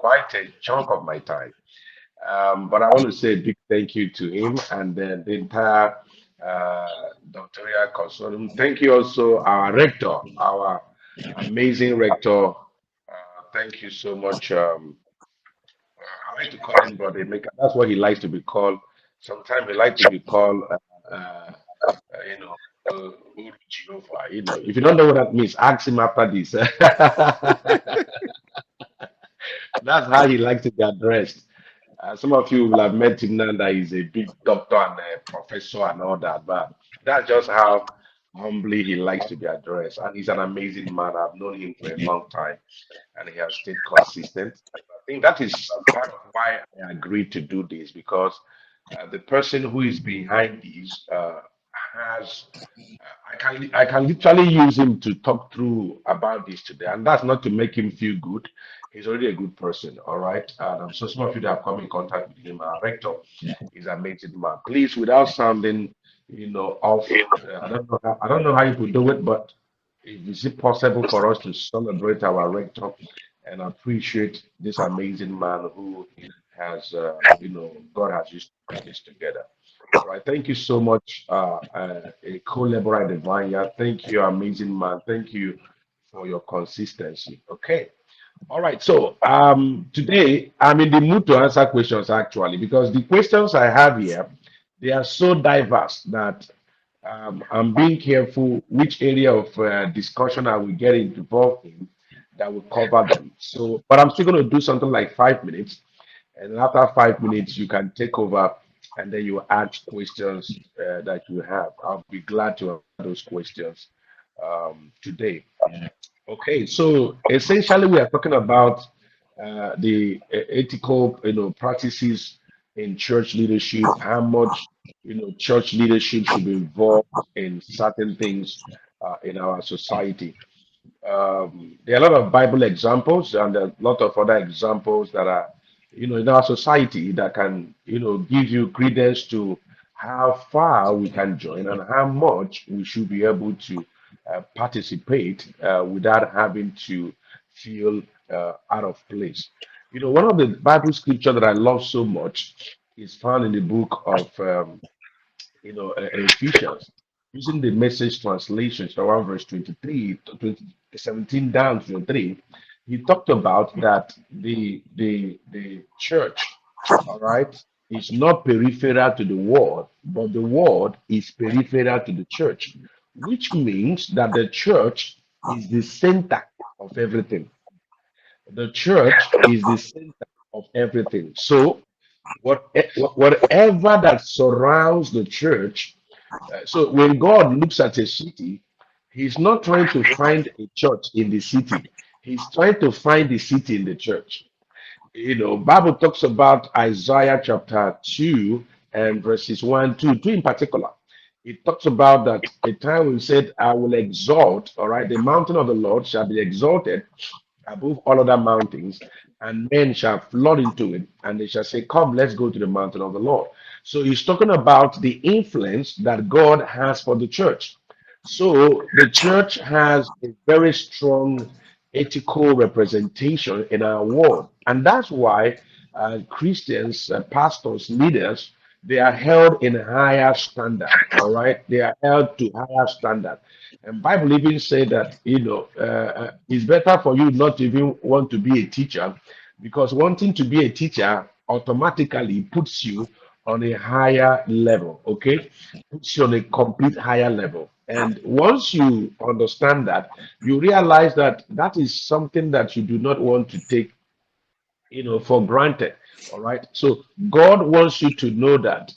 quite a chunk of my time. But I want to say a big thank you to him and then the entire Doctorial Consortium. Thank you also, our rector, our amazing rector. Thank you so much. I like to call him Brother Maker. That's what he likes to be called. Sometimes he likes to be called, you know, Uru Jehovah. If you don't know what that means, ask him after this. That's how he likes to be addressed. Some of you will have met him now that he's a big doctor and a professor and all that, but that's just how humbly he likes to be addressed. And he's an amazing man. I've known him for a long time and he has stayed consistent. I think that is part of why I agreed to do this because the person who is behind this has I can literally use him to talk through about this today, and that's not to make him feel good. He's already a good person, all right. And I'm sure some of you that have come in contact with him, our rector, is an amazing man. Please, without sounding, off. I don't know how you could do it, but is it possible for us to celebrate our rector and appreciate this amazing man who has, God has used to put this together. All right. Thank you so much, a co-laborer in the vineyard. Thank you, amazing man. Thank you for your consistency. Okay. All right. So today I'm in the mood to answer questions actually because the questions I have here they are so diverse that I'm being careful which area of discussion I will get involved in that will cover them. So, but I'm still going to do something like 5 minutes, and after 5 minutes, you can take over and then you ask questions that you have. I'll be glad to answer those questions today. Okay, so essentially, we are talking about the ethical, practices in church leadership, how much, church leadership should be involved in certain things in our society. There are a lot of Bible examples and a lot of other examples that are, in our society that can, give you credence to how far we can join and how much we should be able to participate without having to feel out of place. One of the Bible scripture that I love so much is found in the book of Ephesians, using the message translation, so around verse 23, to 17 down to 23, he talked about that the church, all right, is not peripheral to the world, but the world is peripheral to the church, which means that the church is the center of everything. The church is the center of everything. So, whatever that surrounds the church, so when God looks at a city, He's not trying to find a church in the city. He's trying to find the city in the church. Bible talks about Isaiah chapter 2 and verses 1, 2, 3 in particular. It talks about that a time when he said, I will exalt, all right, the mountain of the Lord shall be exalted above all other mountains, and men shall flood into it, and they shall say, come, let's go to the mountain of the Lord. So he's talking about the influence that God has for the church. So the church has a very strong ethical representation in our world. And that's why Christians, pastors, leaders, they are held in higher standard. All right. They are held to higher standard. And Bible even say that, it's better for you not to even want to be a teacher because wanting to be a teacher automatically puts you on a higher level. Okay. Puts you on a complete higher level. And once you understand that, you realize that that is something that you do not want to take, for granted. All right. So God wants you to know that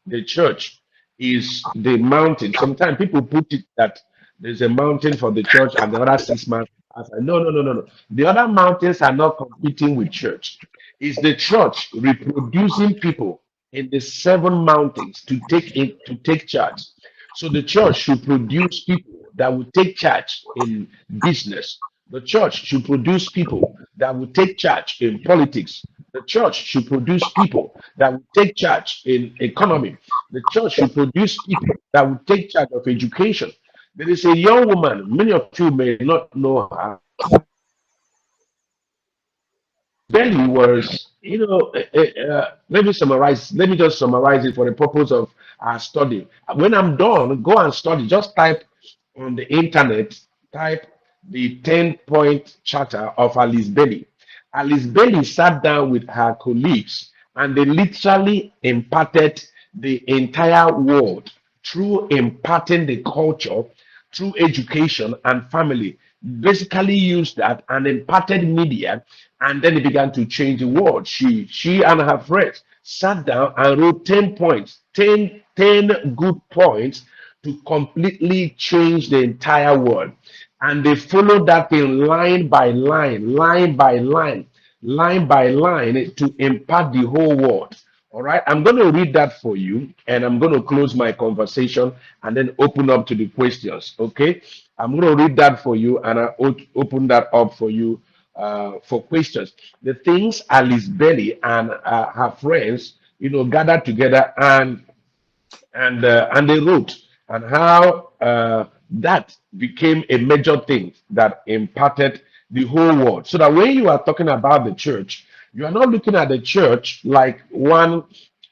the church is the mountain. Sometimes people put it that there's a mountain for the church and the other 6 mountains. I said, no, no, no, no, no. The other mountains are not competing with church. It's the church reproducing people in the 7 mountains to take charge. So the church should produce people that will take charge in business. The church should produce people that will take charge in politics. The church should produce people that will take charge in economy. The church should produce people that will take charge of education. There is a young woman, many of you may not know her, Belly was, let me just summarize it for the purpose of our study. When I'm done, go and study. Just type on the internet, type the 10-point charter of Alice Belly. Alice Belly sat down with her colleagues and they literally imparted the entire world through imparting the culture through education and family. Basically used that and imparted media, and then it began to change the world. She and her friends sat down and wrote 10 points, ten good points to completely change the entire world. And they followed that thing line by line, line by line to impact the whole world. All right, I'm going to read that for you and I'm going to close my conversation and then open up to the questions. Okay, I'm going to read that for you and I open that up for you for questions. The things Alice Belly and her friends, gathered together and they wrote and how that became a major thing that impacted the whole world. So that when you are talking about the church, you are not looking at the church like one.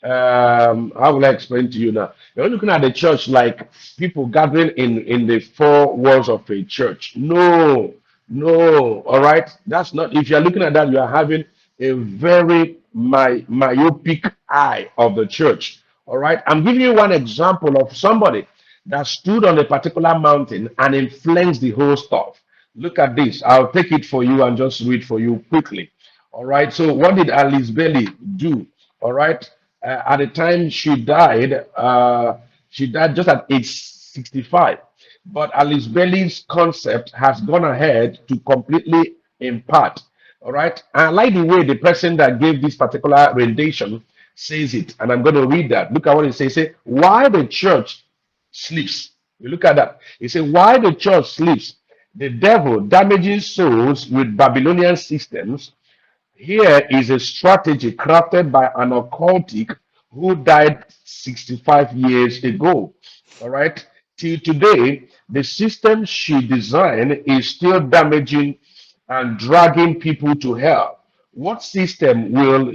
How will I explain to you now? You're not looking at the church like people gathering in the four walls of a church. No, no. All right, that's not. If you are looking at that, you are having a very myopic eye of the church. All right. I'm giving you one example of somebody that stood on a particular mountain and influenced the whole stuff. Look at this. I'll take it for you and just read for you quickly. All right. So, what did Alice Bailey do? All right. At the time she died just at age 65. But Alice Bailey's concept has gone ahead to completely impart. All right. I like the way the person that gave this particular rendition says it, and I'm going to read that. Look at what it says. Say, why the church sleeps. You look at that. It says, why the church sleeps. The devil damaging souls with Babylonian systems. Here is a strategy crafted by an occultic who died 65 years ago. All right. Till today, the system she designed is still damaging and dragging people to hell. What system will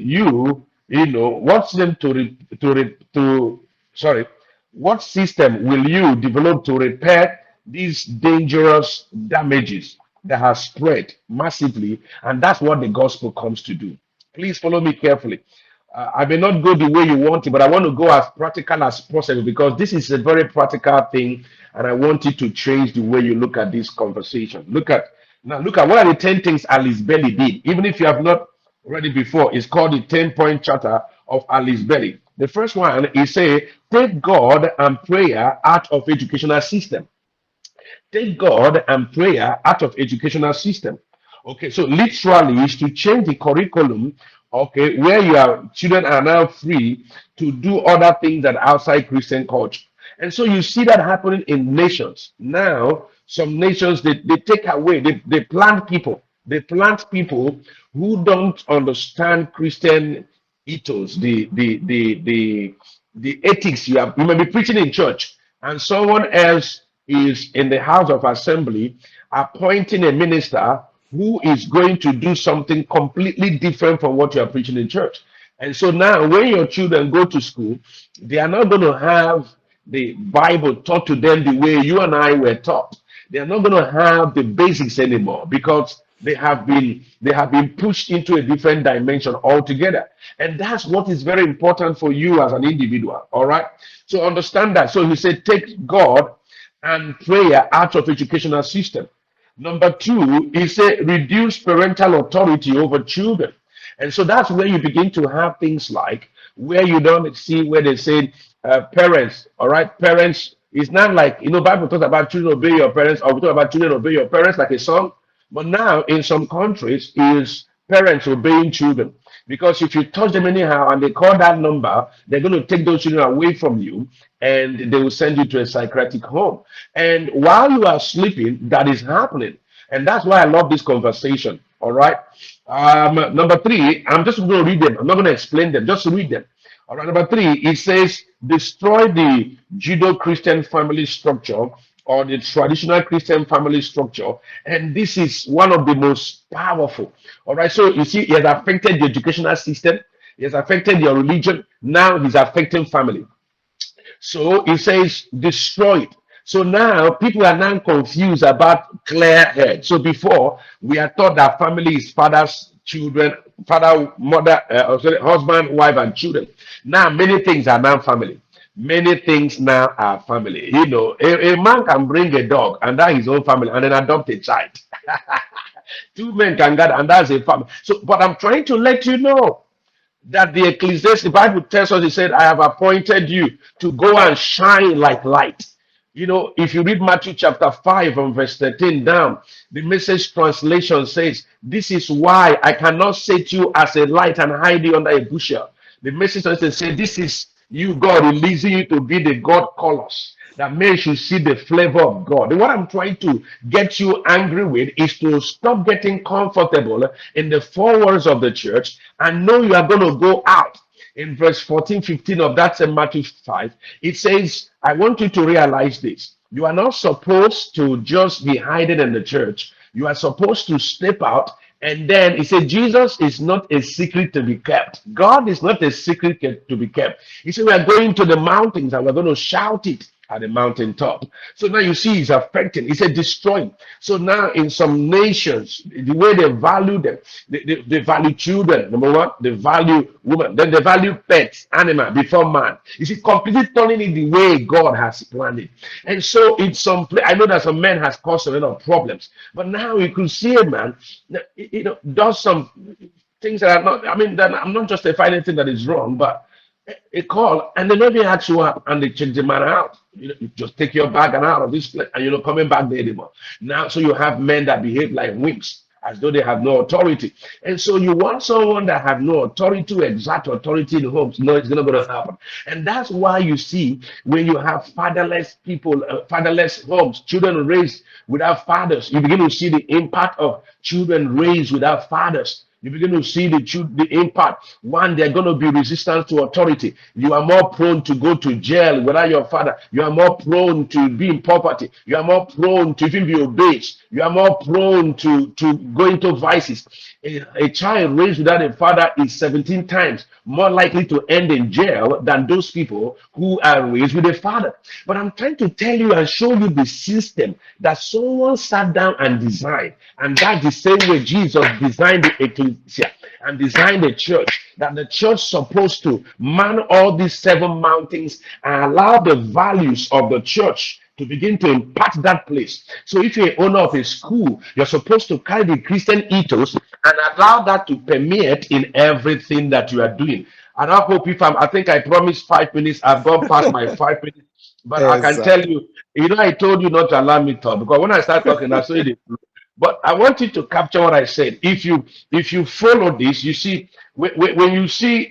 what system sorry, what system will you develop to repair these dangerous damages that have spread massively? And that's what the gospel comes to do. Please follow me carefully. I may not go the way you want it, but I want to go as practical as possible because this is a very practical thing, and I want you to change the way you look at this conversation. Look at what are the 10 things Alice Bailey did. Even if you have not read it before, it's called the 10-point charter of Alice Bailey. The first one is say, take God and prayer out of educational system. Take God and prayer out of educational system. Okay, so literally is to change the curriculum, okay, where your children are now free to do other things that are outside Christian culture. And so you see that happening in nations. Now, some nations they take away, they plant people. They plant people who don't understand Christian ethos, the ethics you may be preaching in church, and someone else is in the house of assembly appointing a minister who is going to do something completely different from what you are preaching in church. And so now, when your children go to school, they are not going to have the Bible taught to them the way you and I were taught. They are not going to have the basics anymore because they have been pushed into a different dimension altogether. And that's what is very important for you as an individual. All right. So understand that. So he said, take God and prayer out of educational system. Number two, he said reduce parental authority over children. And so that's where you begin to have things like where you don't see where they say parents, all right, parents. It's not like Bible talks about children obey your parents, or we talk about children obey your parents like a song. But now in some countries is parents obeying children. Because if you touch them anyhow and they call that number, they're going to take those children away from you and they will send you to a psychiatric home. And while you are sleeping, that is happening. And that's why I love this conversation. All right. Number three, I'm just going to read them. I'm not going to explain them, just read them. All right. Number three, it says, destroy the Judeo Christian family structure or the traditional Christian family structure, and this is one of the most powerful. All right, so you see, it has affected the educational system, it has affected your religion, now it's affecting family. So it says destroyed. So now people are now confused about clear head. So before we are taught that family is father's children, father, mother, sorry, husband, wife, and children. Now many things are now family. Many things now are family. You know, a man can bring a dog and that his own family and then adopt a child. Two men can gather and that's a family. So, but I'm trying to let you know that the ecclesiastes, the Bible tells us, he said, I have appointed you to go and shine like light. You know, if you read Matthew chapter 5 and verse 13 down, the message translation says, this is why I cannot set you as a light and hide you under a bushel. The message translation says, this is you, God, releasing you to be the God colors, that men should see the flavor of God. And what I'm trying to get you angry with is to stop getting comfortable in the four walls of the church and know you are going to go out. In verse 14, 15 of that same Matthew 5, it says, I want you to realize this. You are not supposed to just be hiding in the church. You are supposed to step out. And then he said, Jesus is not a secret to be kept. God is not a secret to be kept. He said, we are going to the mountains and we're going to shout it at the mountaintop. So now you see it's affecting. He said destroying. So now in some nations, the way they value them, they value children, number one, they value women, then they value pets, animal before man. You see, completely turning it the way God has planned it. And so in some place, I know that some men has caused a lot of problems, but now you could see a man, you know, does some things that are not, I mean, that I'm not justifying anything that is wrong, but a call and they maybe ask you up and they check the man out. You know, you just take your bag and out of this place and you're not coming back there anymore. Now, so you have men that behave like wimps as though they have no authority. And so you want someone that have no authority to exert authority in the homes. No, it's not going to happen. And that's why you see when you have fatherless people, fatherless homes, children raised without fathers, you begin to see the impact of children raised without fathers. You begin to see the impact. One, they're going to be resistant to authority. You are more prone to go to jail without your father. You are more prone to be in poverty. You are more prone to even be obeyed. You are more prone to go into vices. A child raised without a father is 17 times more likely to end in jail than those people who are raised with a father. But I'm trying to tell you and show you the system that someone sat down and designed. And that's the same way Jesus designed the ecclesia and designed the church. That the church supposed to man all these seven mountains and allow the values of the church to begin to impact that place. So if you're an owner of a school, you're supposed to carry the Christian ethos and allow that to permeate in everything that you are doing. And I hope if I think I promised 5 minutes, I've gone past my 5 minutes. But I Yes, can sir. tell you, you know, I told you not to allow me to talk because when I start talking, I say it. But I want you to capture what I said. If you follow this, you see when you see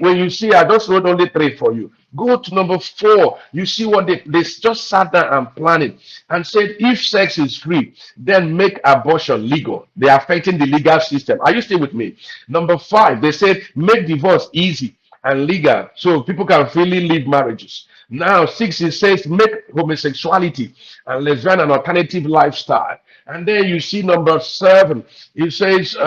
I just wrote only three for you. Go to number 4. You see what they just sat down and planned it and said if sex is free, then make abortion legal. They're affecting the legal system. Are you still with me? Number 5, they said make divorce easy and legal so people can freely live marriages. Now 6, it says make homosexuality and lesbian an alternative lifestyle. And then you see number 7, it says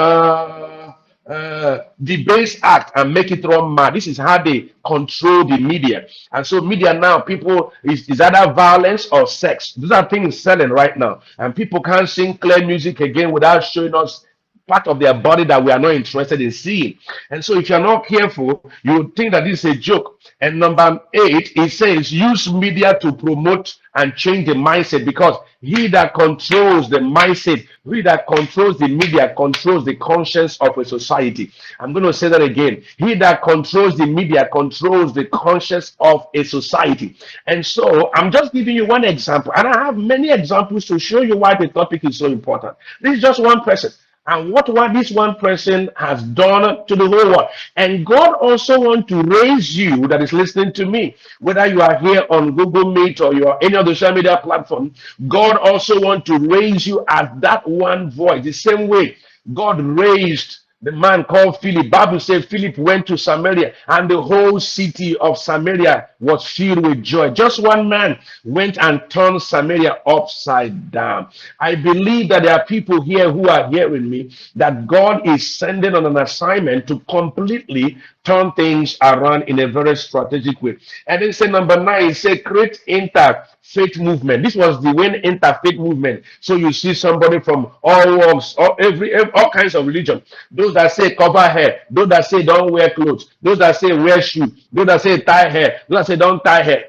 debase act and make it run mad. This is how they control the media. And so media now, people is either violence or sex. Those are things selling right now. And people can't sing clear music again without showing us part of their body that we are not interested in seeing. And so if you're not careful, you would think that this is a joke. And number 8, it says use media to promote and change the mindset because he that controls the mindset, he that controls the media controls the conscience of a society. I'm going to say that again. He that controls the media controls the conscience of a society. And so I'm just giving you one example, and I have many examples to show you why the topic is so important. This is just one person and what this one person has done to the whole world. And God also wants to raise you that is listening to me, whether you are here on Google Meet or you are any other social media platform. God also wants to raise you as that one voice, the same way God raised the man called Philip. Bible says Philip went to Samaria and the whole city of Samaria was filled with joy. Just one man went and turned Samaria upside down. I believe that there are people here who are hearing me, that God is sending on an assignment to completely turn things around in a very strategic way. And then say number 9, say create interfaith movement. This was the when interfaith movement. So you see somebody from all walks, all kinds of religion. Those that say cover hair, those that say don't wear clothes, those that say wear shoe, those that say tie hair, those that say don't tie hair.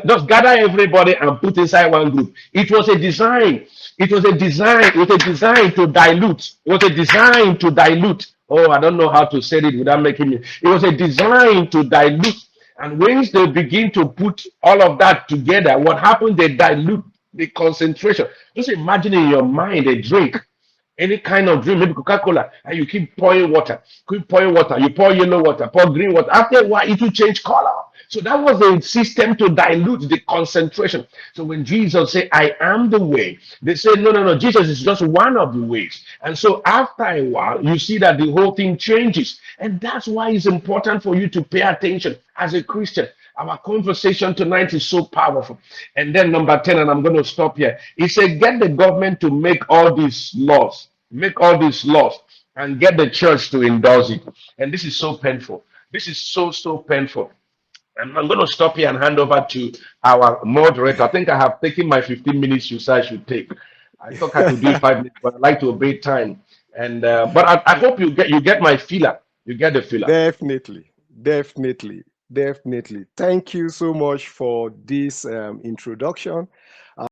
Just gather everybody and put inside one group. It was a design. It was a design. It was a design to dilute. It was a design to dilute. Oh, I don't know how to say it without making me. It was a design to dilute. And once they begin to put all of that together, what happens? They dilute the concentration. Just imagine in your mind a drink, any kind of drink, maybe Coca-Cola, and you keep pouring water. You pour yellow water, pour green water. After a while, it will change color. So that was the system to dilute the concentration. So when Jesus said, I am the way, they say, no, no, no, Jesus is just one of the ways. And so after a while, you see that the whole thing changes. And that's why it's important for you to pay attention as a Christian. Our conversation tonight is so powerful. And then number 10, and I'm going to stop here. He said, get the government to make all these laws, and get the church to endorse it. And this is so painful. This is so painful. And I'm going to stop here and hand over to our moderator. I think I have taken my 15 minutes you said I should take. I thought I could do it 5 minutes, but I like to obey time. And but I hope you get my feeler. You get the feeler. Definitely, definitely, definitely. Thank you so much for this introduction.